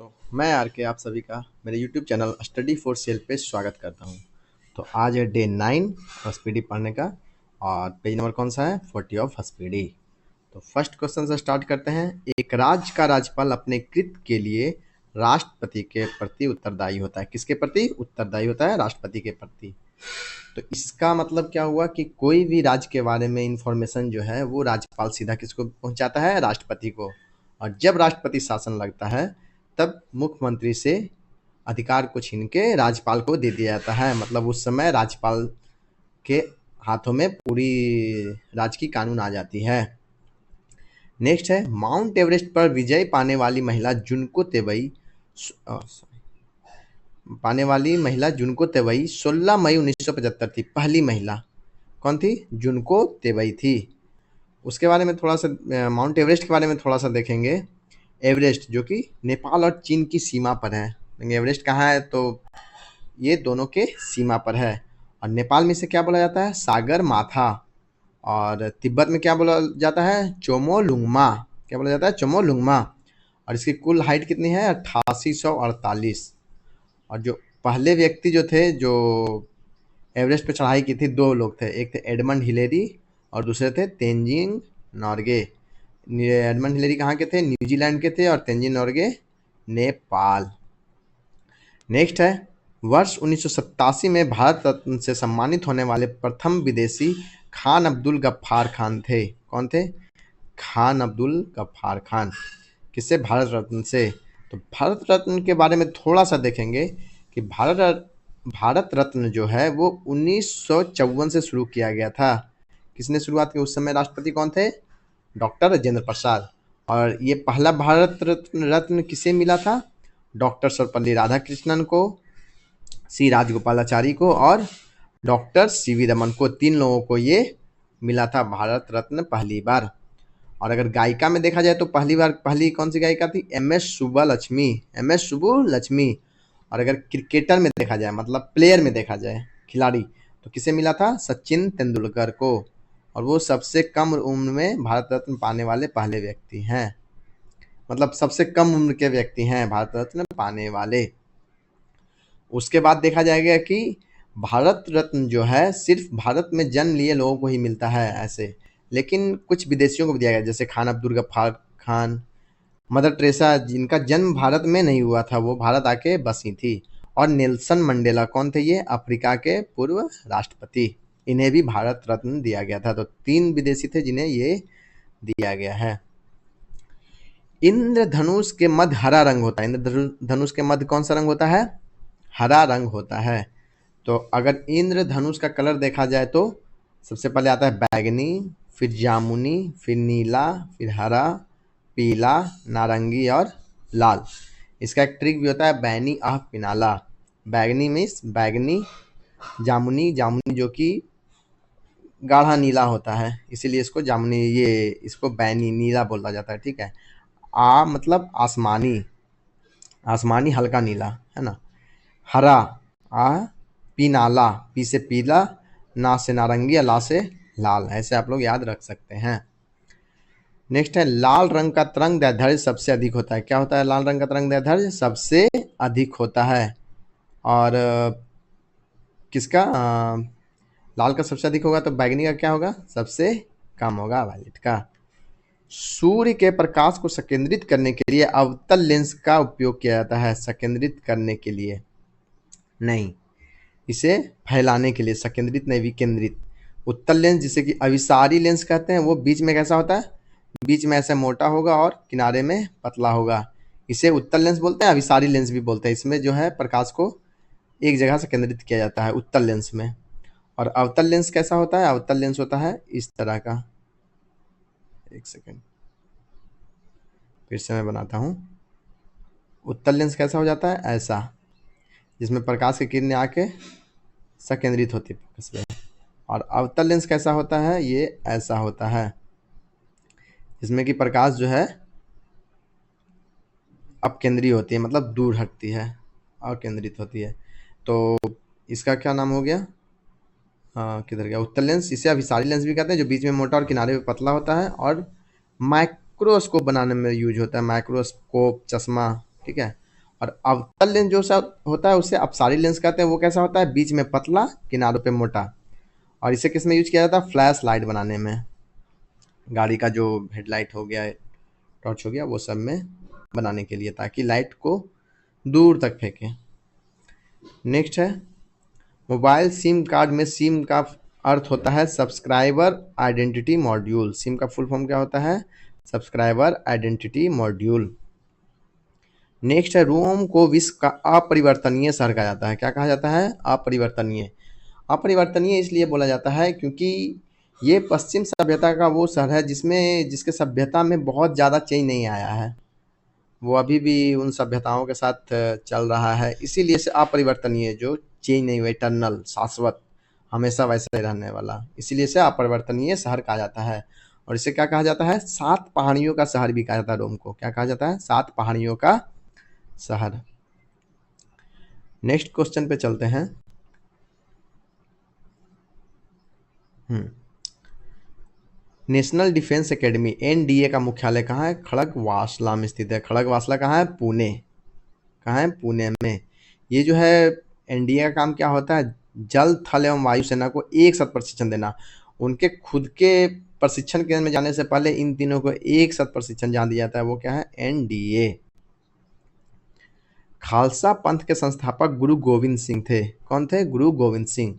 तो मैं आर के आप सभी का मेरे YouTube channel study for sale पे स्वागत करता हूँ। तो आज है डे 9 हस्पीडी पढ़ने का और पेज नंबर कौन सा है 40 ऑफ हस्पीडी। तो फर्स्ट क्वेश्चन से स्टार्ट करते हैं। एक राज्य का राज्यपाल अपने कृत्य के लिए राष्ट्रपति के प्रति उत्तरदायी होता है। किसके प्रति उत्तरदायी होता है? राष्ट्रपति के प्रति। तो इसका मतलब क्या हुआ कि कोई भी राज्य के बारे में इंफॉर्मेशन जो है वो राज्यपाल सीधा किसको पहुंचाता है? राष्ट्रपति को। और जब राष्ट्रपति शासन लगता है तब मुख्यमंत्री से अधिकार को छीन के राज्यपाल को दे दिया जाता है। मतलब उस समय राज्यपाल के हाथों में पूरी राज्य की कानून आ जाती है। नेक्स्ट है, माउंट एवरेस्ट पर विजय पाने वाली महिला जुनको तेवई 16 मई 1975 थी। पहली महिला कौन थी? जुनको तेवई थी। उसके बारे में थोड़ा सा माउंट एवरेस्ट के बारे में थोड़ा सा देखेंगे। एवरेस्ट जो कि नेपाल और चीन की सीमा पर है। एवरेस्ट कहाँ है? तो ये दोनों के सीमा पर है। और नेपाल में इसे क्या बोला जाता है? सागर माथा। और तिब्बत में क्या बोला जाता है? चोमोलुंगमा। क्या बोला जाता है? चोमोलुंगमा। और इसकी कुल हाइट कितनी है? 8848। और जो पहले व्यक्ति जो थे जो एवरेस्ट पे चढ़ाई की थी, दो लोग थे। एक थे एडमंड हिलेरी और दूसरे थे तेंजिंग नॉर्गे। एडमंड हिलेरी कहाँ के थे? न्यूजीलैंड के थे। और तेंजिंग नॉर्गे नेपाल। नेक्स्ट है, वर्ष 1987 में भारत रत्न से सम्मानित होने वाले प्रथम विदेशी खान अब्दुल गफ्फार खान थे। कौन थे? खान अब्दुल गफ्फार खान। किससे? भारत रत्न से। तो भारत रत्न के बारे में थोड़ा सा देखेंगे कि भारत रत्न जो है वो 1954 से शुरू किया गया था। किसने शुरुआत की? उस समय राष्ट्रपति कौन थे? डॉक्टर राजेंद्र प्रसाद। और ये पहला भारत रत्न किसे मिला था? डॉक्टर सर्वपल्ली राधाकृष्णन को, सी राजगोपालाचारी को और डॉक्टर सीवी रमन को। 3 लोगों को ये मिला था भारत रत्न पहली बार। और अगर गायिका में देखा जाए तो पहली कौन सी गायिका थी? MS सुब्बुलक्ष्मी। और अगर क्रिकेटर में देखा जाए, मतलब प्लेयर में देखा जाए, खिलाड़ी, तो किसे मिला था? सचिन तेंदुलकर को। और वो सबसे कम उम्र में भारत रत्न पाने वाले पहले व्यक्ति हैं। मतलब सबसे कम उम्र के व्यक्ति हैं भारत रत्न पाने वाले। उसके बाद देखा जाएगा कि भारत रत्न जो है सिर्फ भारत में जन्म लिए लोगों को ही मिलता है ऐसे, लेकिन कुछ विदेशियों को भी दिया गया, जैसे खान अब्दुल गफ्फार खान, मदर टेरेसा जिनका जन्म भारत में नहीं हुआ था, वो भारत आके बसी थी। और नेल्सन मंडेला कौन थे? ये अफ्रीका के पूर्व राष्ट्रपति। इन्हें भी भारत रत्न दिया गया था। तो 3 विदेशी थे जिन्हें ये दिया गया है। इंद्रधनुष के मध्य हरा रंग होता है। इंद्रधनुष के मध्य कौन सा रंग होता है? हरा रंग होता है। तो अगर इंद्रधनुष का कलर देखा जाए तो सबसे पहले आता है बैगनी, फिर जामुनी, फिर नीला, फिर हरा, पीला, नारंगी और लाल। इसका एक ट्रिक भी होता है, बैनी आह पिनाला। बैगनी मीन्स बैगनी, जामुनी जो कि गाढ़ा नीला होता है, इसीलिए इसको जामुनी, ये इसको बैनी नीला बोला जाता है। ठीक है। मतलब आसमानी हल्का नीला, है ना। हरा, पी नाला, पी से पीला, ना से नारंगी, ला से लाल। ऐसे आप लोग याद रख सकते हैं। नेक्स्ट है, लाल रंग का तरंग दैर्ध्य सबसे अधिक होता है। क्या होता है? लाल रंग का तरंग दैर्ध्य सबसे अधिक होता है। और किसका? लाल का सबसे अधिक होगा तो बैगनी का क्या होगा? सबसे कम होगा, वायलेट का। सूर्य के प्रकाश को संकेंद्रित करने के लिए अवतल लेंस का उपयोग किया जाता है। संकेंद्रित करने के लिए नहीं, इसे फैलाने के लिए। संकेंद्रित नहीं, विकेंद्रित। उत्तल लेंस जिसे कि अभिसारी लेंस कहते हैं, वो बीच में कैसा होता है? बीच में ऐसे मोटा होगा और किनारे में पतला होगा। इसे उत्तल लेंस बोलते हैं, अभिसारी लेंस भी बोलते हैं। इसमें जो है प्रकाश को एक जगह से केंद्रित किया जाता है उत्तल लेंस में। और अवतल लेंस कैसा होता है? अवतल लेंस होता है इस तरह का। एक सेकेंड, फिर से मैं बनाता हूँ। उत्तल लेंस कैसा हो जाता है? ऐसा, जिसमें प्रकाश की किरणें आके संकेंद्रित होती है। और अवतल लेंस कैसा होता है? ये ऐसा होता है, जिसमें कि प्रकाश जो है अपकेंद्रीय होती है, मतलब दूर हटती है और केंद्रित होती है। तो इसका क्या नाम हो गया? किधर गया? उत्तल लेंस। इसे अभिसारी लेंस भी कहते हैं, जो बीच में मोटा और किनारे पे पतला होता है और माइक्रोस्कोप बनाने में यूज होता है। माइक्रोस्कोप, चश्मा, ठीक है। और अवतल लेंस जो सा होता है उसे अपसारी लेंस कहते हैं। वो कैसा होता है? बीच में पतला, किनारों पे मोटा। और इसे किस में यूज किया जाता है? फ्लैश लाइट बनाने में। गाड़ी का जो हेडलाइट हो गया, टॉर्च हो गया, वो सब में बनाने के लिए, ताकि लाइट को दूर तक फेंके। नेक्स्ट है मोबाइल सिम कार्ड में सिम का अर्थ होता है सब्सक्राइबर आइडेंटिटी मॉड्यूल। सिम का फुल फॉर्म क्या होता है? Subscriber identity module. नेक्स्ट है रोम को विश्व का अपरिवर्तनीय शहर कहा जाता है। क्या कहा जाता है? अपरिवर्तनीय। अपरिवर्तनीय इसलिए बोला जाता है क्योंकि ये पश्चिम सभ्यता का वो शहर है जिसके सभ्यता में बहुत ज़्यादा चेंज नहीं आया है। वो अभी भी उन सभ्यताओं के साथ चल रहा है, इसीलिए से अपरिवर्तनीय, जो चेंज नहीं हुआ, इटर्नल, शाश्वत, हमेशा वैसे ही रहने वाला, इसीलिए से अपरिवर्तनीय शहर कहा जाता है। और इसे क्या कहा जाता है? 7 पहाड़ियों का शहर भी कहा जाता है रोम को। क्या कहा जाता है? 7 पहाड़ियों का शहर। नेक्स्ट क्वेश्चन पे चलते हैं। नेशनल डिफेंस एकेडमी एनडीए का मुख्यालय कहाँ है? खड़गवासला में स्थित है। खड़गवासला कहाँ है? पुणे। कहाँ है? पुणे में। ये जो है एनडीए का काम क्या होता है? जल, थल एवं वायुसेना को एक साथ प्रशिक्षण देना। उनके खुद के प्रशिक्षण केंद्र में जाने से पहले इन तीनों को एक साथ प्रशिक्षण जहाँ दिया जाता है, वो क्या है? एनडीए। खालसा पंथ के संस्थापक गुरु गोविंद सिंह थे। कौन थे? गुरु गोविंद सिंह।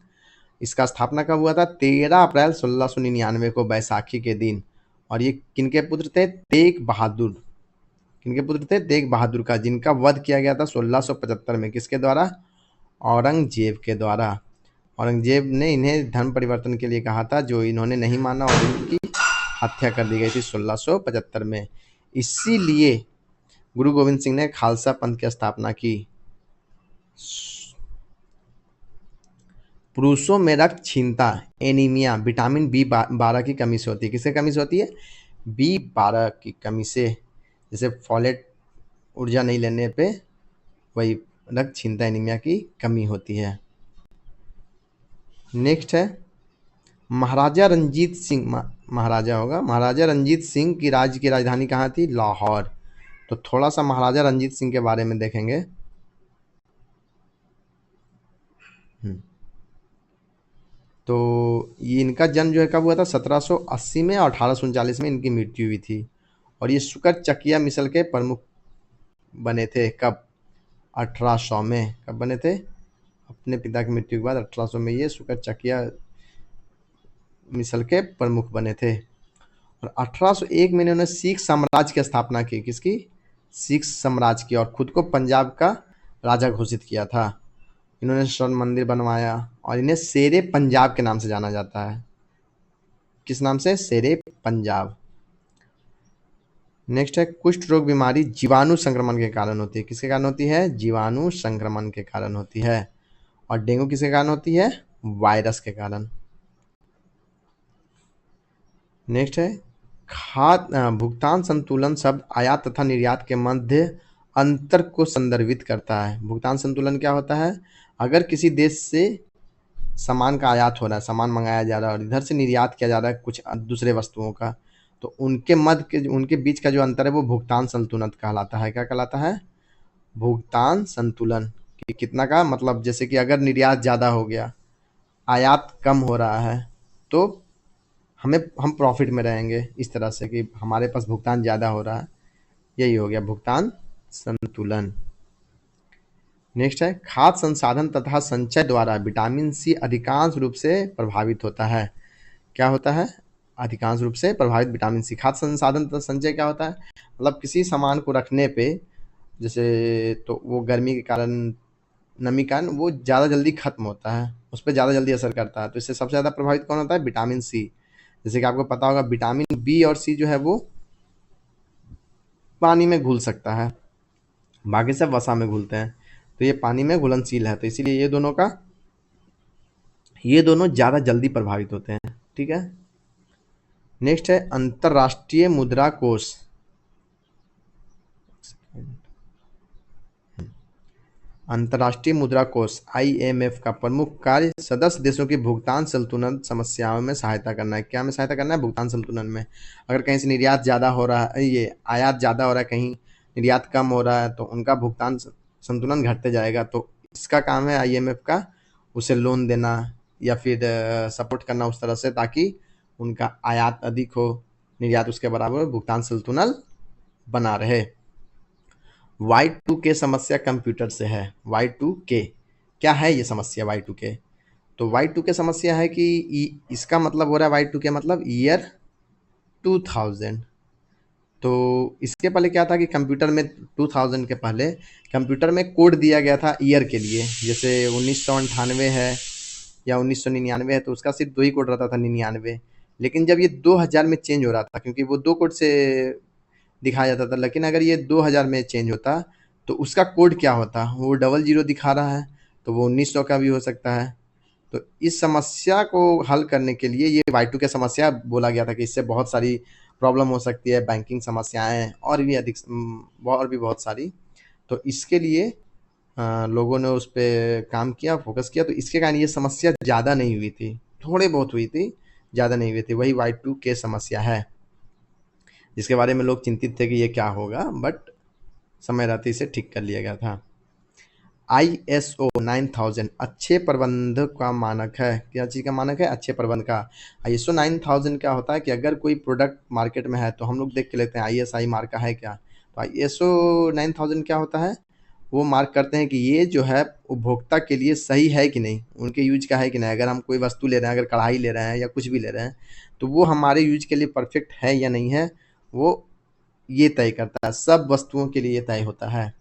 इसका स्थापना कब हुआ था? 13 अप्रैल 1699 को, बैसाखी के दिन। और ये किनके पुत्र थे? तेग बहादुर। किनके पुत्र थे? तेग बहादुर का, जिनका वध किया गया था 1675 में। किसके द्वारा? औरंगजेब के द्वारा। औरंगजेब ने इन्हें धर्म परिवर्तन के लिए कहा था, जो इन्होंने नहीं माना और इनकी हत्या कर दी गई थी 1675 में। इसीलिए गुरु गोविंद सिंह ने खालसा पंथ की स्थापना की। पुरुषों में रक्त क्षीणता, एनीमिया, विटामिन B12 की कमी से होती है। किसकी कमी से होती है? B12 की कमी से। जैसे फॉलेट ऊर्जा नहीं लेने पे वही रक्त क्षीणता, एनीमिया की कमी होती है। नेक्स्ट है महाराजा रंजीत सिंह, महाराजा होगा, महाराजा रंजीत सिंह की राज्य की राजधानी कहाँ थी? लाहौर। तो थोड़ा सा महाराजा रंजीत सिंह के बारे में देखेंगे। तो ये इनका जन्म जो है कब हुआ था? 1780 में, और 1839 में इनकी मृत्यु हुई थी। और ये शुकर चकिया मिसल के प्रमुख बने थे। कब? 1800 में। कब बने थे? अपने पिता की मृत्यु के बाद 1800 में ये शुकर चकिया मिसल के प्रमुख बने थे। और 1801 में इन्होंने सिख साम्राज्य की स्थापना की। किसकी? सिख साम्राज्य की। और खुद को पंजाब का राजा घोषित किया था। इन्होंने स्वर्ण मंदिर बनवाया और इन्हें शेरे पंजाब के नाम से जाना जाता है। किस नाम से? शेरे पंजाब। नेक्स्ट है कुष्ठ रोग बीमारी जीवाणु संक्रमण के कारण होती है। किसके कारण होती है? जीवाणु संक्रमण के कारण होती है। और डेंगू किसके कारण होती है? वायरस के कारण। नेक्स्ट है भुगतान संतुलन शब्द आयात तथा निर्यात के मध्य अंतर को संदर्भित करता है। भुगतान संतुलन क्या होता है? अगर किसी देश से सामान का आयात हो रहा है, सामान मंगाया जा रहा है, और इधर से निर्यात किया जा रहा है कुछ दूसरे वस्तुओं का, तो उनके बीच का जो अंतर है वो भुगतान संतुलन कहलाता है। क्या कहलाता है? भुगतान संतुलन। कि कितना का मतलब, जैसे कि अगर निर्यात ज़्यादा हो गया, आयात कम हो रहा है, तो हम प्रॉफिट में रहेंगे, इस तरह से कि हमारे पास भुगतान ज़्यादा हो रहा है। यही हो गया भुगतान संतुलन। नेक्स्ट है खाद्य संसाधन तथा संचय द्वारा विटामिन सी अधिकांश रूप से प्रभावित होता है। क्या होता है? अधिकांश रूप से प्रभावित विटामिन सी। खाद्य संसाधन तथा संचय क्या होता है? मतलब किसी सामान को रखने पे, जैसे तो वो गर्मी के कारण, नमी के कारण वो ज़्यादा जल्दी खत्म होता है, उस पर ज़्यादा जल्दी असर करता है। तो इससे सबसे ज़्यादा प्रभावित कौन होता है? Vitamin C. जैसे कि आपको पता होगा विटामिन बी और सी जो है वो पानी में घुल सकता है, बाकी सब वसा में घुलते हैं, तो ये पानी में घुलनशील है, तो इसीलिए ये दोनों ज़्यादा जल्दी प्रभावित होते हैं। ठीक है। नेक्स्ट है अंतर्राष्ट्रीय मुद्रा कोष। अंतर्राष्ट्रीय मुद्रा कोष IMF का प्रमुख कार्य सदस्य देशों की भुगतान संतुलन समस्याओं में सहायता करना है। क्या में सहायता करना है? भुगतान संतुलन में। अगर कहीं से निर्यात ज़्यादा हो रहा है, ये आयात ज़्यादा हो रहा है, कहीं निर्यात कम हो रहा है, तो उनका भुगतान संतुलन घटते जाएगा। तो इसका काम है आईएमएफ का उसे लोन देना या फिर सपोर्ट करना उस तरह से, ताकि उनका आयात अधिक हो, निर्यात उसके बराबर हो, भुगतान संतुलन बना रहे। Y2K समस्या कंप्यूटर से है। Y2K क्या है ये समस्या Y2K? तो Y2K समस्या है कि इसका मतलब हो रहा है Y2K मतलब ईयर 2000। तो इसके पहले क्या था कि कंप्यूटर में 2000 के पहले कंप्यूटर में कोड दिया गया था ईयर के लिए, जैसे 1998 है या 1999 है तो उसका सिर्फ 2 ही कोड रहता था, 99। लेकिन जब ये 2000 में चेंज हो रहा था, क्योंकि वो 2 कोड से दिखाया जाता था, लेकिन अगर ये 2000 में चेंज होता तो उसका कोड क्या होता? वो 00 दिखा रहा है, तो वो 1900 का भी हो सकता है। तो इस समस्या को हल करने के लिए ये Y2K समस्या बोला गया था कि इससे बहुत सारी प्रॉब्लम हो सकती है, बैंकिंग समस्याएँ और भी और भी बहुत सारी। तो इसके लिए लोगों ने उस पे काम किया, फ़ोकस किया, तो इसके कारण ये समस्या ज़्यादा नहीं हुई थी, थोड़े बहुत हुई थी, ज़्यादा नहीं हुई थी। वही Y2K समस्या है, जिसके बारे में लोग चिंतित थे कि ये क्या होगा, बट समय रहते इसे ठीक कर लिया गया था। ISO 9000 अच्छे प्रबंध का मानक है। क्या चीज़ का मानक है? अच्छे प्रबंध का। ISO 9000 क्या होता है कि अगर कोई प्रोडक्ट मार्केट में है तो हम लोग देख के लेते हैं ISI मार्क का है क्या। तो ISO 9000 क्या होता है? वो मार्क करते हैं कि ये जो है उपभोक्ता के लिए सही है कि नहीं, उनके यूज का है कि नहीं। अगर हम कोई वस्तु ले रहे हैं, अगर कढ़ाई ले रहे हैं या कुछ भी ले रहे हैं, तो वो हमारे यूज के लिए परफेक्ट है या नहीं है, वो ये तय करता है। सब वस्तुओं के लिए ये तय होता है,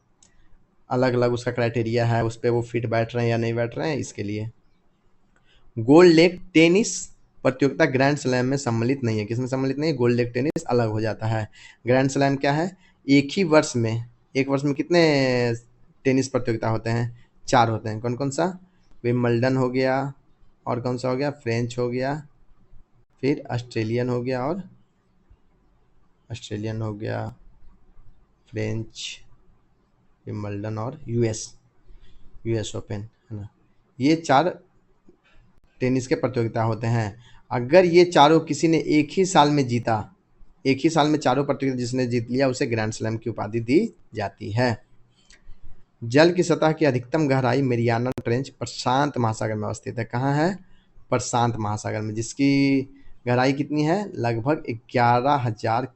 अलग अलग उसका क्राइटेरिया है, उस पर वो फिट बैठ रहे हैं या नहीं बैठ रहे हैं, इसके लिए। गोल्ड लेग टेनिस प्रतियोगिता ग्रैंड स्लैम में सम्मिलित नहीं है। किसमें सम्मिलित नहीं है? गोल्ड लेग टेनिस अलग हो जाता है। ग्रैंड स्लैम क्या है? एक वर्ष में कितने टेनिस प्रतियोगिता होते हैं? 4 होते हैं। कौन कौन सा? विम्बल्डन हो गया, और कौन सा हो गया? फ्रेंच हो गया, फिर ऑस्ट्रेलियन हो गया, और ऑस्ट्रेलियन हो गया, फ्रेंच, विम्बल्डन और यूएस ओपन, है ना। ये 4 टेनिस के प्रतियोगिता होते हैं। अगर ये चारों किसी ने एक ही साल में जीता, एक ही साल में चारों प्रतियोगिता जिसने जीत लिया, उसे ग्रैंड स्लैम की उपाधि दी जाती है। जल की सतह की अधिकतम गहराई मेरियाना ट्रेंच प्रशांत महासागर में अवस्थित है। कहाँ है? प्रशांत महासागर में, जिसकी गहराई कितनी है? लगभग 11,000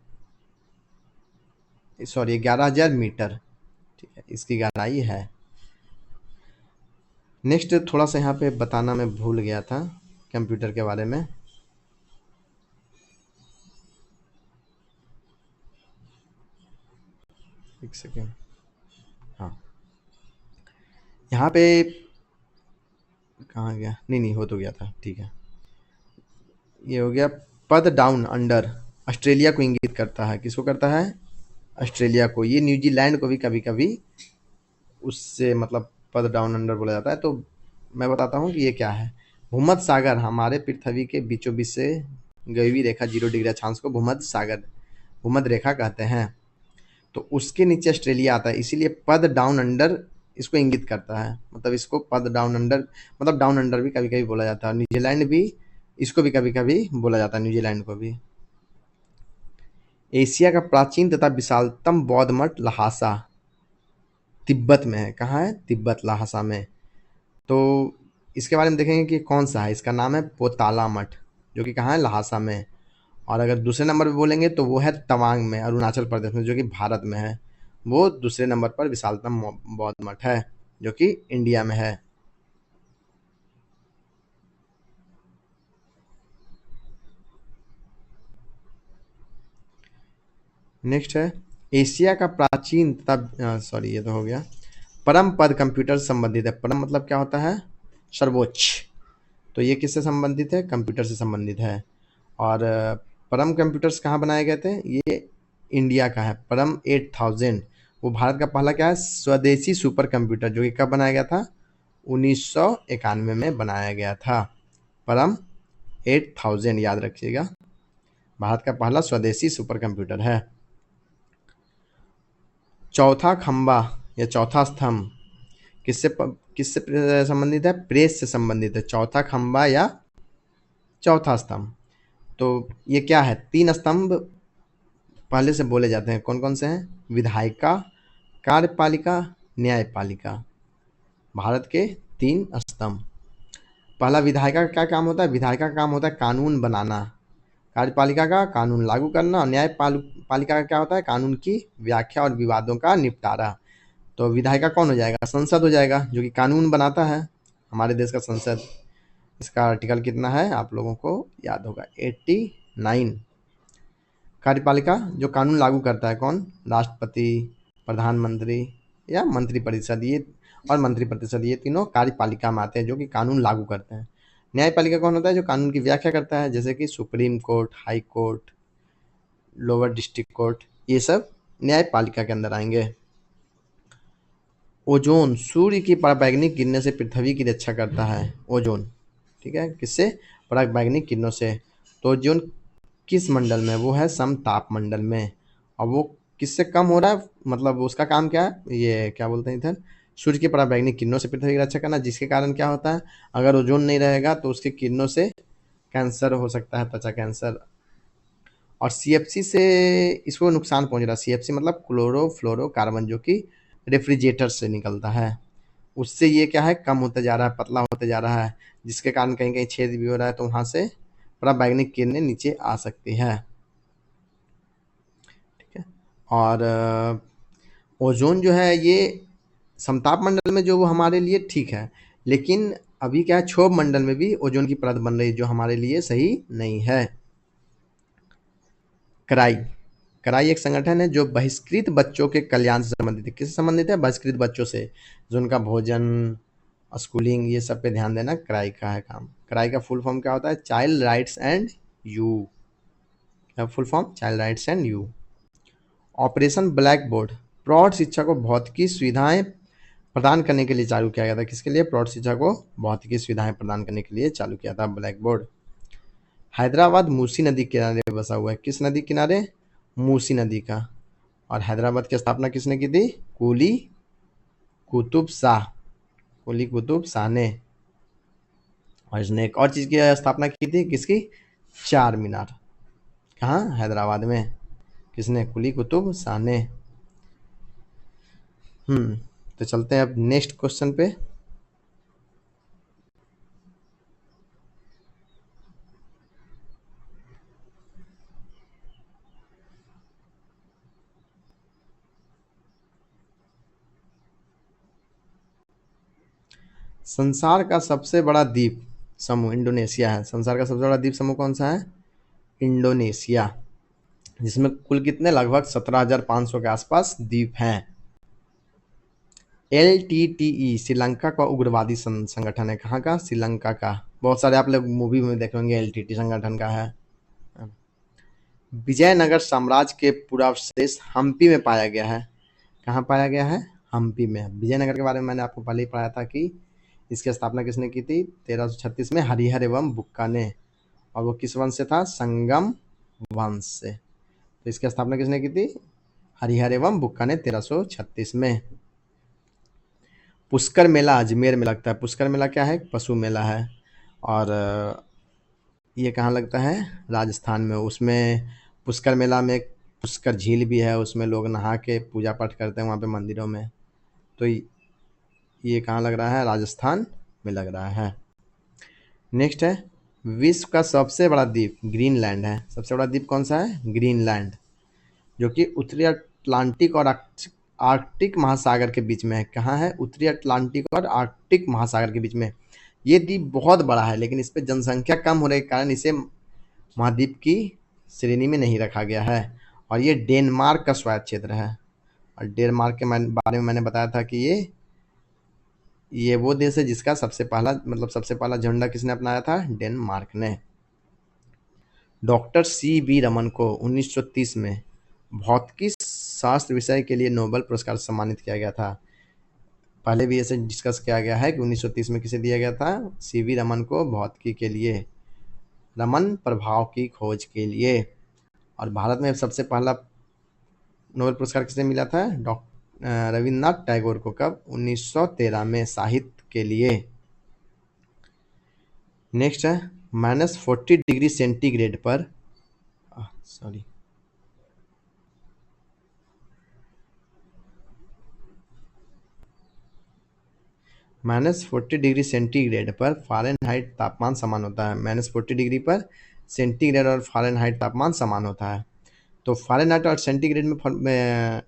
मीटर। ठीक है, इसकी गहराई है। नेक्स्ट थोड़ा सा यहाँ पे बताना मैं भूल गया था कंप्यूटर के बारे में। एक सेकेंड, हाँ, यहाँ पे कहाँ गया? नहीं, हो तो गया था, ठीक है। ये हो गया पद डाउन अंडर, ऑस्ट्रेलिया को इंगित करता है। किसको करता है? ऑस्ट्रेलिया को। ये न्यूजीलैंड को भी कभी कभी उससे मतलब पद डाउन अंडर बोला जाता है। तो मैं बताता हूँ कि ये क्या है। भूमध्य सागर हमारे पृथ्वी के बीचों बीच से गई हुई रेखा 0 डिग्री अक्षांश को भूमध्य रेखा कहते हैं। तो उसके नीचे ऑस्ट्रेलिया आता है, इसीलिए पद डाउन अंडर इसको इंगित करता है। मतलब इसको पद डाउन अंडर, मतलब डाउन अंडर भी कभी कभी बोला जाता है। न्यूजीलैंड भी, इसको भी कभी कभी बोला जाता है, न्यूजीलैंड को भी। एशिया का प्राचीन तथा विशालतम बौद्ध मठ लहासा तिब्बत में है। कहाँ है? तिब्बत, लहासा में। तो इसके बारे में देखेंगे कि कौन सा है। इसका नाम है पोताला मठ, जो कि कहाँ है? लहासा में। और अगर दूसरे नंबर पे बोलेंगे तो वो है तवांग में, अरुणाचल प्रदेश में, जो कि भारत में है। वो दूसरे नंबर पर विशालतम बौद्ध मठ है, जो कि इंडिया में है। नेक्स्ट है एशिया का प्राचीन तथा सॉरी ये तो हो गया। परम पद कंप्यूटर से संबंधित है। परम मतलब क्या होता है? सर्वोच्च। तो ये किससे संबंधित है? कंप्यूटर से संबंधित है। और परम कंप्यूटर्स कहाँ बनाए गए थे? ये इंडिया का है। परम 8000 वो भारत का पहला क्या है? स्वदेशी सुपर कंप्यूटर, जो कि कब बनाया गया था? 1991 में बनाया गया था। परम 8000 याद रखिएगा, भारत का पहला स्वदेशी सुपर कंप्यूटर है। चौथा खंबा या चौथा स्तंभ किससे संबंधित है? प्रेस से संबंधित है। चौथा खंबा या चौथा स्तंभ। तो ये क्या है? 3 स्तंभ पहले से बोले जाते हैं। कौन कौन से हैं? विधायिका, कार्यपालिका न्यायपालिका। भारत के 3 स्तंभ। पहला विधायिका का क्या काम होता है? विधायिका का काम होता है कानून बनाना, कार्यपालिका का कानून लागू करना, और न्यायपालिका का क्या होता है? कानून की व्याख्या और विवादों का निपटारा। तो विधायिका कौन हो जाएगा? संसद हो जाएगा, जो कि कानून बनाता है, हमारे देश का संसद। इसका आर्टिकल कितना है आप लोगों को याद होगा, 89। कार्यपालिका जो कानून लागू करता है, कौन? राष्ट्रपति, प्रधानमंत्री या मंत्रिपरिषद, ये और मंत्रिपरिषद, ये तीनों कार्यपालिका में आते हैं, जो कि कानून लागू करते हैं। न्यायपालिका कौन होता है? जो कानून की व्याख्या करता है, जैसे कि supreme court, high court, lower district court, ये सब न्यायपालिका के अंदर आएंगे। ओजोन सूर्य की पराबैंगनी किरणों से पृथ्वी की रक्षा करता है। ओजोन, ठीक है, किससे? पराबैंगनी किरणों से। तो ओजोन किस मंडल में? वो है समताप मंडल में। और वो किससे कम हो रहा है? मतलब उसका काम क्या है? ये क्या बोलते हैं इधर, सूर्य की पराबैंगनी किरणों से पृथ्वी की रक्षा करना, जिसके कारण क्या होता है? अगर ओजोन नहीं रहेगा तो उसकी किरणों से कैंसर हो सकता है, त्वचा कैंसर। और सीएफसी से इसको नुकसान पहुंच रहा है। सीएफसी मतलब क्लोरोफ्लोरोकार्बन, जो कि रेफ्रिजरेटर से निकलता है, उससे ये क्या है? कम होते जा रहा है, पतला होते जा रहा है, जिसके कारण कहीं कहीं छेद भी हो रहा है, तो वहाँ से पराबैंगनी किरणें नीचे आ सकती है। ठीक है। और ओजोन जो है ये समताप मंडल में जो वो हमारे लिए ठीक है, लेकिन अभी क्या है, क्षोभ मंडल में भी ओजोन की परत बन रही है, जो हमारे लिए सही नहीं है। कराई। कराई एक संगठन है जो बहिष्कृत बच्चों के कल्याण से संबंधित है। किससे संबंधित है? बहिष्कृत बच्चों से, जो उनका भोजन, स्कूलिंग, ये सब पे ध्यान देना कराई का है काम। कराई का फुल फॉर्म क्या होता है? Child rights and you. क्या full form? Child rights and you. Operation blackboard प्रौढ़ शिक्षा को भौतिकी सुविधाएं प्रदान करने के लिए चालू किया गया था। किसके लिए? प्रौढ़ शिक्षा को भौतिकी सुविधाएं प्रदान करने के लिए चालू किया था ब्लैक बोर्ड। हैदराबाद मूसी नदी के किनारे बसा हुआ है। किस नदी किनारे? मूसी नदी का। और हैदराबाद की स्थापना किसने की थी? कुली कुतुब शाह। कुली कुतुब शाह ने। और इसने एक और चीज की स्थापना की थी, किसकी? चार मीनार। कहाँ? हैदराबाद में। किसने? कुली कुतुब शाह ने। तो चलते हैं अब नेक्स्ट क्वेश्चन पे। संसार का सबसे बड़ा द्वीप समूह इंडोनेशिया है। संसार का सबसे बड़ा द्वीप समूह कौन सा है? इंडोनेशिया, जिसमें कुल कितने? लगभग 17,500 के आसपास द्वीप हैं। LTTE श्रीलंका का उग्रवादी संगठन है। कहाँ का? श्रीलंका का। बहुत सारे आप लोग मूवी में देखे होंगे, LTT संगठन का है। विजयनगर साम्राज्य के पुरावशेष हम्पी में पाया गया है। कहाँ पाया गया है? हम्पी में। विजयनगर के बारे में मैंने आपको पहले ही पढ़ाया था कि इसकी स्थापना किसने की थी? 1336 में हरिहर एवं बुक्का ने। और वो किस वंश से था? संगम वंश से। तो इसकी स्थापना किसने की थी? हरिहर एवं बुक्का ने 1336 में। पुष्कर मेला अजमेर में लगता है। पुष्कर मेला क्या है? पशु मेला है। और ये कहाँ लगता है? राजस्थान में। उसमें पुष्कर मेला में एक पुष्कर झील भी है, उसमें लोग नहा के पूजा पाठ करते हैं वहाँ पे मंदिरों में। तो ये कहाँ लग रहा है? राजस्थान में लग रहा है। नेक्स्ट है, विश्व का सबसे बड़ा द्वीप ग्रीनलैंड है। सबसे बड़ा द्वीप कौन सा है? ग्रीनलैंड, जो कि उत्तरी अटलांटिक और आर्कटिक महासागर के बीच में है। कहाँ है? उत्तरी अटलांटिक और आर्कटिक महासागर के बीच में। ये द्वीप बहुत बड़ा है, लेकिन इस पर जनसंख्या कम होने के कारण इसे महाद्वीप की श्रेणी में नहीं रखा गया है। और ये डेनमार्क का स्वायत्त क्षेत्र है। और डेनमार्क के बारे में मैंने बताया था कि ये वो देश है जिसका सबसे पहला झंडा किसने अपनाया था? डेनमार्क ने। डॉक्टर CV रमन को 1930 में भौतिकी शास्त्र विषय के लिए नोबेल पुरस्कार से सम्मानित किया गया था। पहले भी ऐसे डिस्कस किया गया है कि 1930 में किसे दिया गया था? CV रमन को, भौतिकी के लिए, रमन प्रभाव की खोज के लिए। और भारत में सबसे पहला नोबेल पुरस्कार किसे मिला था? रविन्द्रनाथ टैगोर को। कब? 1913 में, साहित्य के लिए। नेक्स्ट है, -40 डिग्री सेंटीग्रेड पर सॉरी -40 डिग्री सेंटीग्रेड पर फ़ारेनहाइट तापमान समान होता है। -40 डिग्री पर सेंटीग्रेड और फ़ारेनहाइट तापमान समान होता है। तो फ़ारेनहाइट और सेंटीग्रेड में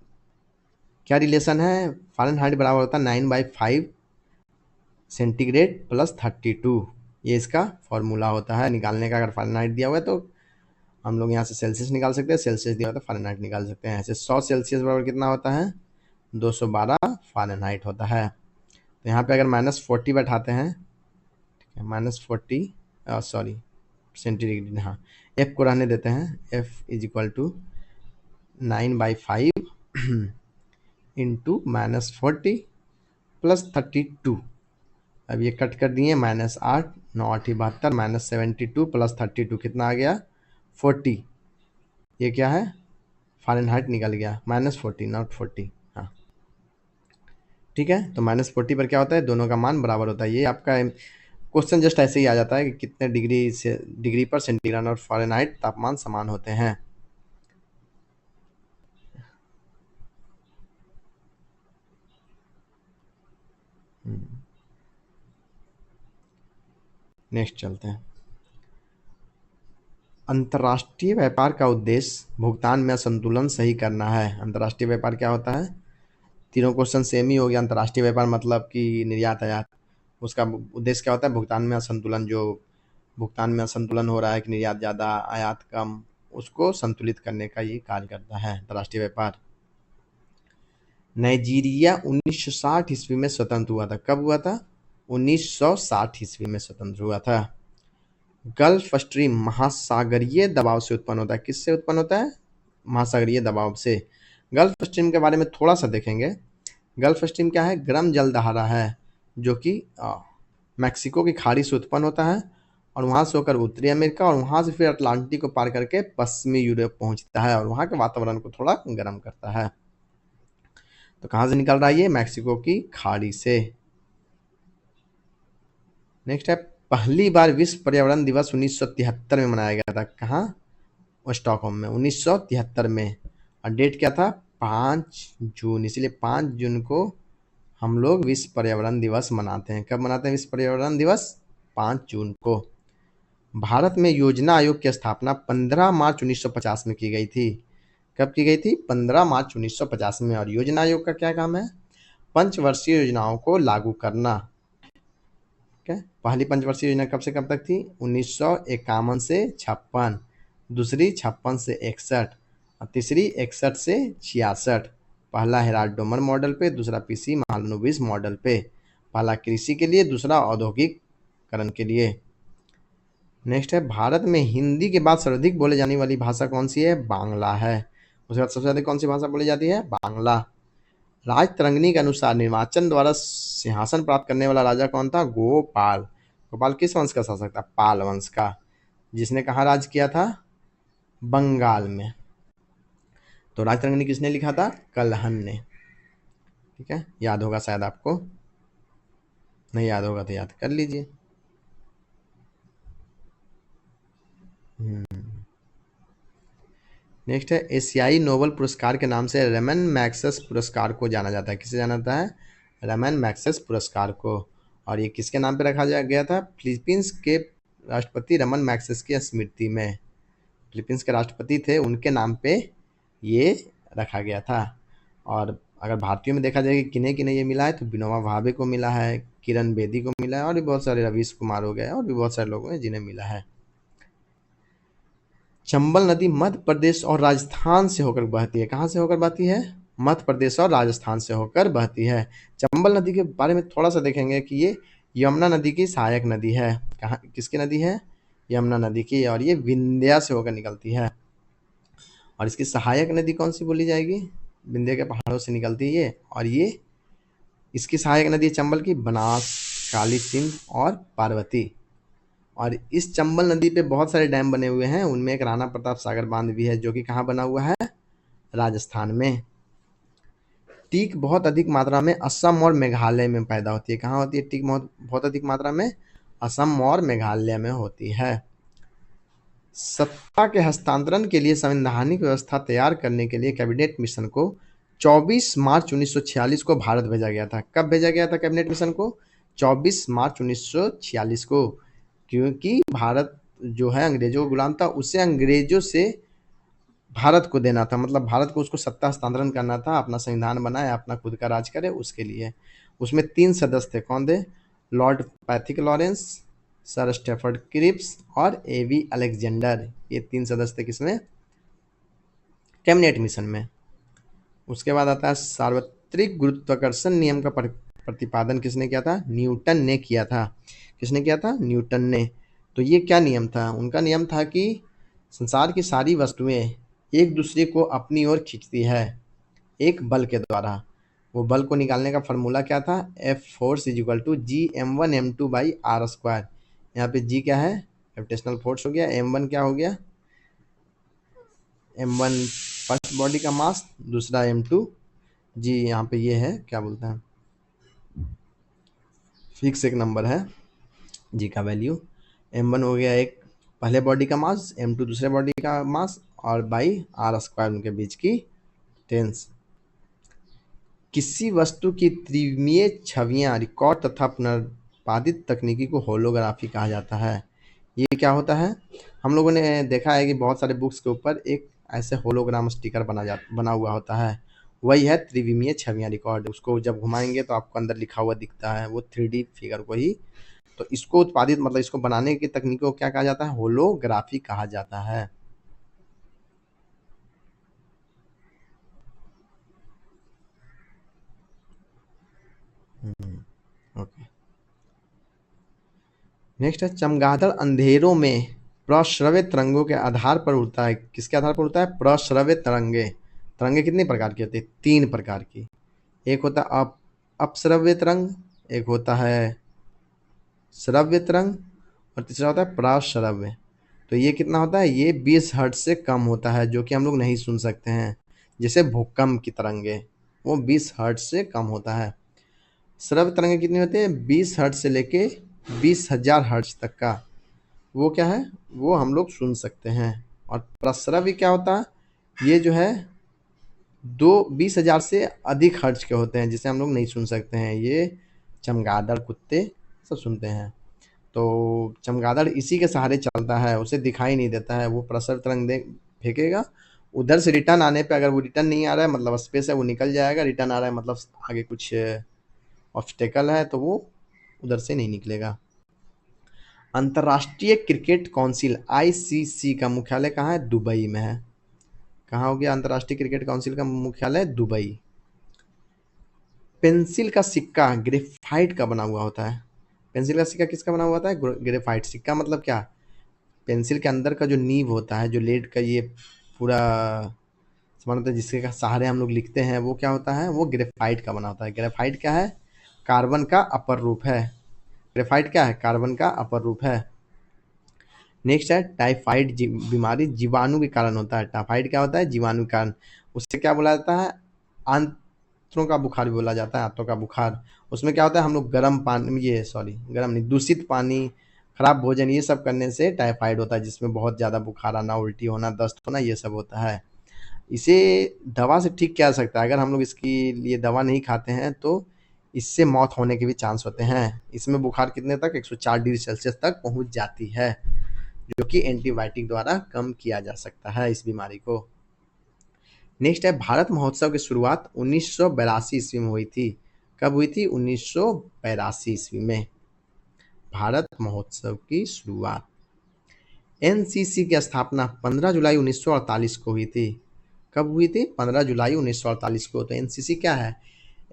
क्या रिलेशन है? फ़ारेनहाइट बराबर होता है 9/5 सेंटीग्रेड प्लस 32। ये इसका फॉर्मूला होता है निकालने का। अगर फ़ारेनहाइट दिया हुआ है तो हम लोग यहाँ से सेल्सियस निकाल सकते हैं, सेल्सियस दिया हुआ तो फ़ारेनहाइट निकाल सकते हैं। ऐसे 100 सेल्सियस बराबर कितना होता है? 212 फ़ारेनहाइट होता है। तो यहाँ पे अगर -40 बैठाते हैं, -40 सॉरी सेंटीग्रेड, हाँ एफ को रहने देते हैं। F is equal to 9/5 into -40 plus 32। अब ये कट कर दिए, -8 9 8 72 -72 प्लस 32 कितना आ गया? 40। ये क्या है? फ़ारेनहाइट निकल गया, -40 नॉट 40। हाँ ठीक है। तो -40 पर क्या होता है? दोनों का मान बराबर होता है। ये आपका क्वेश्चन जस्ट ऐसे ही आ जाता है कि कितने डिग्री पर सेंटीग्रेड और फ़ारेनहाइट तापमान समान होते हैं। नेक्स्ट चलते हैं। अंतर्राष्ट्रीय व्यापार का उद्देश्य भुगतान में असंतुलन सही करना है। अंतर्राष्ट्रीय व्यापार क्या होता है? तीनों क्वेश्चन सेम ही हो गया। अंतर्राष्ट्रीय व्यापार मतलब कि निर्यात आयात, उसका उद्देश्य क्या होता है? भुगतान में असंतुलन, जो भुगतान में असंतुलन हो रहा है कि निर्यात ज़्यादा आयात कम, उसको संतुलित करने का ये कार्य करता है अंतर्राष्ट्रीय व्यापार। नाइजीरिया 1960 ईस्वी में स्वतंत्र हुआ था। कब हुआ था? 1960 ईस्वी में स्वतंत्र हुआ था। गल्फ स्ट्रीम महासागरीय दबाव से उत्पन्न होता है। किससे उत्पन्न होता है? महासागरीय दबाव से। गल्फ स्ट्रीम के बारे में थोड़ा सा देखेंगे। गल्फ स्ट्रीम क्या है? गर्म जल धारा है जो कि मैक्सिको की खाड़ी से उत्पन्न होता है और वहाँ से होकर उत्तरी अमेरिका और वहाँ से फिर अटलांटिक को पार करके पश्चिमी यूरोप पहुँचता है और वहाँ के वातावरण को थोड़ा गर्म करता है। तो कहाँ से निकल रहा है ये? मैक्सिको की खाड़ी से। नेक्स्ट है, पहली बार विश्व पर्यावरण दिवस 1973 में मनाया गया था। कहाँ? स्टॉकहोम में 1973 में। और डेट क्या था? 5 जून। इसलिए 5 जून को हम लोग विश्व पर्यावरण दिवस मनाते हैं। कब मनाते हैं विश्व पर्यावरण दिवस? 5 जून को। भारत में योजना आयोग की स्थापना 15 मार्च 1950 में की गई थी। कब की गई थी? 15 मार्च 1950 में। और योजना आयोग का क्या काम है? पंचवर्षीय योजनाओं को लागू करना। पहली पंचवर्षीय योजना कब से कब तक थी? 1951 से 56, दूसरी 56 से 61 और तीसरी 61 से 66। पहला हेराल्ड डोमर मॉडल पे, दूसरा पीसी महालनोबिस मॉडल पे। पहला कृषि के लिए, दूसरा औद्योगिकरण के लिए। नेक्स्ट है, भारत में हिंदी के बाद सर्वाधिक बोले जाने वाली भाषा कौन सी है? बांग्ला है। उसके बाद सबसे ज़्यादा कौन सी भाषा बोली जाती है? बांग्ला। राजतरंगिणी के अनुसार निर्वाचन द्वारा सिंहासन प्राप्त करने वाला राजा कौन था? गोपाल। गोपाल किस वंश का शासक था? पाल वंश का, जिसने कहाँ राज किया था? बंगाल में। तो राजतरंगिणी किसने लिखा था? कल्हण ने। ठीक है, याद होगा शायद आपको, नहीं याद होगा तो याद कर लीजिए। नेक्स्ट है, एशियाई नोबेल पुरस्कार के नाम से रमन मैग्सेस पुरस्कार को जाना जाता है। किसे जाना जाता है? रमन मैग्सेस पुरस्कार को। और ये किसके नाम पे रखा गया था? फिलीपींस के राष्ट्रपति रमन मैग्सेस की स्मृति में। फिलीपींस के राष्ट्रपति थे, उनके नाम पे ये रखा गया था। और अगर भारतीयों में देखा जाए कि किन्हें किन्हें ये मिला है, तो विनोबा भावे को मिला है, किरण बेदी को मिला है और भी बहुत सारे, रवीश कुमार हो गए और भी बहुत सारे लोगों हैं जिन्हें मिला है। चंबल नदी मध्य प्रदेश और राजस्थान से होकर बहती है। कहाँ से होकर बहती है? मध्य प्रदेश और राजस्थान से होकर बहती है। चंबल नदी के बारे में थोड़ा सा देखेंगे कि ये यमुना नदी की सहायक नदी है। कहाँ, किसकी नदी है? यमुना नदी की। और ये विंध्या से होकर निकलती है। और इसकी सहायक नदी कौन सी बोली जाएगी? विंध्या के पहाड़ों से निकलती है ये। और ये इसकी सहायक नदी है चंबल की बनास, काली सिंध और पार्वती। और इस चंबल नदी पे बहुत सारे डैम बने हुए हैं। उनमें एक राणा प्रताप सागर बांध भी है जो कि कहाँ बना हुआ है? राजस्थान में। टीक बहुत अधिक मात्रा में असम और मेघालय में पैदा होती है। कहाँ होती है टीक बहुत अधिक मात्रा में? असम और मेघालय में होती है। सत्ता के हस्तांतरण के लिए संवैधानिक व्यवस्था तैयार करने के लिए कैबिनेट मिशन को 24 मार्च 1946 को भारत भेजा गया था। कब भेजा गया था कैबिनेट मिशन को? 24 मार्च 1946 को, क्योंकि भारत जो है अंग्रेजों का गुलाम था, उसे अंग्रेजों से भारत को देना था, मतलब भारत को उसको सत्ता हस्तांतरण करना था, अपना संविधान बनाए, अपना खुद का राज करे, उसके लिए। उसमें 3 सदस्य थे, कौन थे? Lord Pethick Lawrence, Sir Stafford Cripps और एवी अलेक्जेंडर। ये 3 सदस्य थे किसमें? कैबिनेट मिशन में। उसके बाद आता है सार्वत्रिक गुरुत्वाकर्षण नियम का प्रतिपादन किसने किया था? न्यूटन ने किया था। किसने किया था? न्यूटन ने। तो ये क्या नियम था? उनका नियम था कि संसार की सारी वस्तुएं एक दूसरे को अपनी ओर खींचती है एक बल के द्वारा। वो बल को निकालने का फॉर्मूला क्या था? F force is equal to G m1m2/r²। यहाँ पे जी क्या है? ग्रेविटेशनल फोर्स हो गया। m1 क्या हो गया? m1 फर्स्ट बॉडी का मास, दूसरा m2 जी यहाँ पे ये है, क्या बोलते हैं, फिक्स एक नंबर है जी का वैल्यू। m1 हो गया एक पहले बॉडी का मास, m2 दूसरे बॉडी का मास, और बाई r² उनके बीच की टेंस। किसी वस्तु की त्रिमीय छवियां रिकॉर्ड तथा पुनर्पादित तकनीकी को होलोग्राफी कहा जाता है। ये क्या होता है? हम लोगों ने देखा है कि बहुत सारे बुक्स के ऊपर एक ऐसे होलोग्राम स्टिकर बना हुआ होता है, वही है त्रिविमीय छवियां रिकॉर्ड। उसको जब घुमाएंगे तो आपको अंदर लिखा हुआ दिखता है, वो 3D फिगर को ही। तो इसको उत्पादित मतलब इसको बनाने की तकनीक को क्या कहा जाता है? होलोग्राफी कहा जाता है। ओके, नेक्स्ट है चमगादड़ अंधेरों में प्रश्रव्य तरंगों के आधार पर उड़ता है। किसके आधार पर उड़ता है? प्रश्रव्य तरंगे। तरंगे कितने प्रकार की होती है? 3 प्रकार की। एक होता है अपश्रव्य तरंग, एक होता है श्रव्य तरंग, और तीसरा होता है प्रश्रव्य। तो ये कितना होता है? ये 20 हर्ट्ज से कम होता है, जो कि हम लोग नहीं सुन सकते हैं। जैसे भूकंप की तरंगे, वो 20 हर्ट्ज से कम होता है। श्रव्य तरंगे कितनी होती है? 20 हर्ट्ज से लेके 20,000 हर्ट्ज तक का, वो क्या है? वो हम लोग सुन सकते हैं। और प्रश्रव्य क्या होता है? ये जो है 20,000 से अधिक हर्ट्ज के होते हैं, जिसे हम लोग नहीं सुन सकते हैं। ये चमगादड़, कुत्ते सब सुनते हैं। तो चमगादड़ इसी के सहारे चलता है, उसे दिखाई नहीं देता है। वो प्रसर तरंग दे फेंकेगा, उधर से रिटर्न आने पे अगर वो रिटर्न नहीं आ रहा है मतलब स्पेस है, वो निकल जाएगा। रिटर्न आ रहा है मतलब आगे कुछ ऑब्स्टेकल है, तो वो उधर से नहीं निकलेगा। अंतर्राष्ट्रीय क्रिकेट काउंसिल ICC का मुख्यालय कहाँ है? दुबई में है। कहाँ हो गया अंतर्राष्ट्रीय क्रिकेट काउंसिल का मुख्यालय? दुबई। पेंसिल का सिक्का ग्रेफाइट का बना हुआ होता है। पेंसिल का सिक्का किसका बना हुआ होता है? ग्रेफाइट। सिक्का मतलब क्या? पेंसिल के अंदर का जो नीब होता है, जो लेड का ये पूरा सामान होता है जिसके का सहारे हम लोग लिखते हैं, वो क्या होता है? वो ग्रेफाइट का बना होता है। ग्रेफाइट क्या है? कार्बन का अपर रूप है। ग्रेफाइट क्या है? कार्बन का अपर रूप है। नेक्स्ट है टाइफाइड बीमारी जीवाणु के कारण होता है। टाइफाइड क्या होता है? जीवाणु के कारण। उससे क्या बोला जाता है? आंतों का बुखार भी बोला जाता है, आंतों का बुखार। उसमें क्या होता है? हम लोग गर्म पानी, ये सॉरी गर्म नहीं, दूषित पानी, खराब भोजन, ये सब करने से टाइफाइड होता है, जिसमें बहुत ज़्यादा बुखार आना, उल्टी होना, दस्त होना, ये सब होता है। इसे दवा से ठीक किया जा सकता है। अगर हम लोग इसके लिए दवा नहीं खाते हैं तो इससे मौत होने के भी चांस होते हैं। इसमें बुखार कितने तक? 104 डिग्री सेल्सियस तक पहुंच जाती है, जो कि एंटीबायोटिक द्वारा कम किया जा सकता है इस बीमारी को। नेक्स्ट है भारत महोत्सव की शुरुआत 1982 ईस्वी में हुई थी। कब हुई थी? 1982 ईस्वी में भारत महोत्सव की शुरुआत। NCC की स्थापना 15 जुलाई 1948 को हुई थी। कब हुई थी? 15 जुलाई 1948 को। तो NCC क्या है?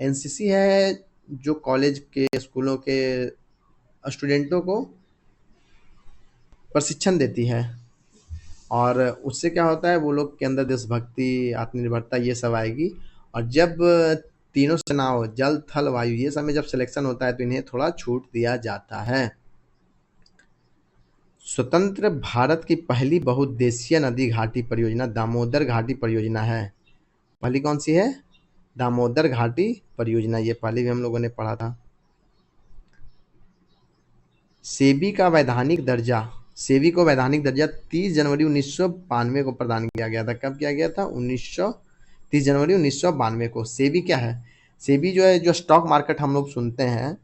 NCC है जो कॉलेज के, स्कूलों के स्टूडेंटों को प्रशिक्षण देती है, और उससे क्या होता है? वो लोग के अंदर देशभक्ति, आत्मनिर्भरता, ये सब आएगी। और जब तीनों सेनाओं जल थल वायु ये सब में जब सिलेक्शन होता है तो इन्हें थोड़ा छूट दिया जाता है। स्वतंत्र भारत की पहली बहुउद्देशीय नदी घाटी परियोजना दामोदर घाटी परियोजना है। पहली कौन सी है? दामोदर घाटी परियोजना। ये पहले भी हम लोगों ने पढ़ा था। सेबी का वैधानिक दर्जा, सेबी को वैधानिक दर्जा 30 जनवरी 1992 को प्रदान किया गया था। कब किया गया था? 30 जनवरी 1992 को। सेबी क्या है? सेबी जो है, जो स्टॉक मार्केट हम लोग सुनते हैं,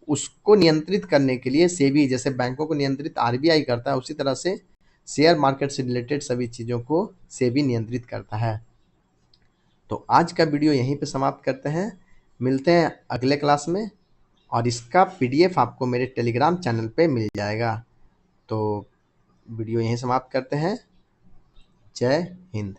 उसको नियंत्रित करने के लिए सेबी, जैसे बैंकों को नियंत्रित आरबीआई करता है, उसी तरह से शेयर मार्केट से रिलेटेड सभी चीज़ों को सेबी नियंत्रित करता है। तो आज का वीडियो यहीं पे समाप्त करते हैं, मिलते हैं अगले क्लास में, और इसका पीडीएफ आपको मेरे टेलीग्राम चैनल पे मिल जाएगा। तो वीडियो यहीं समाप्त करते हैं। जय हिंद।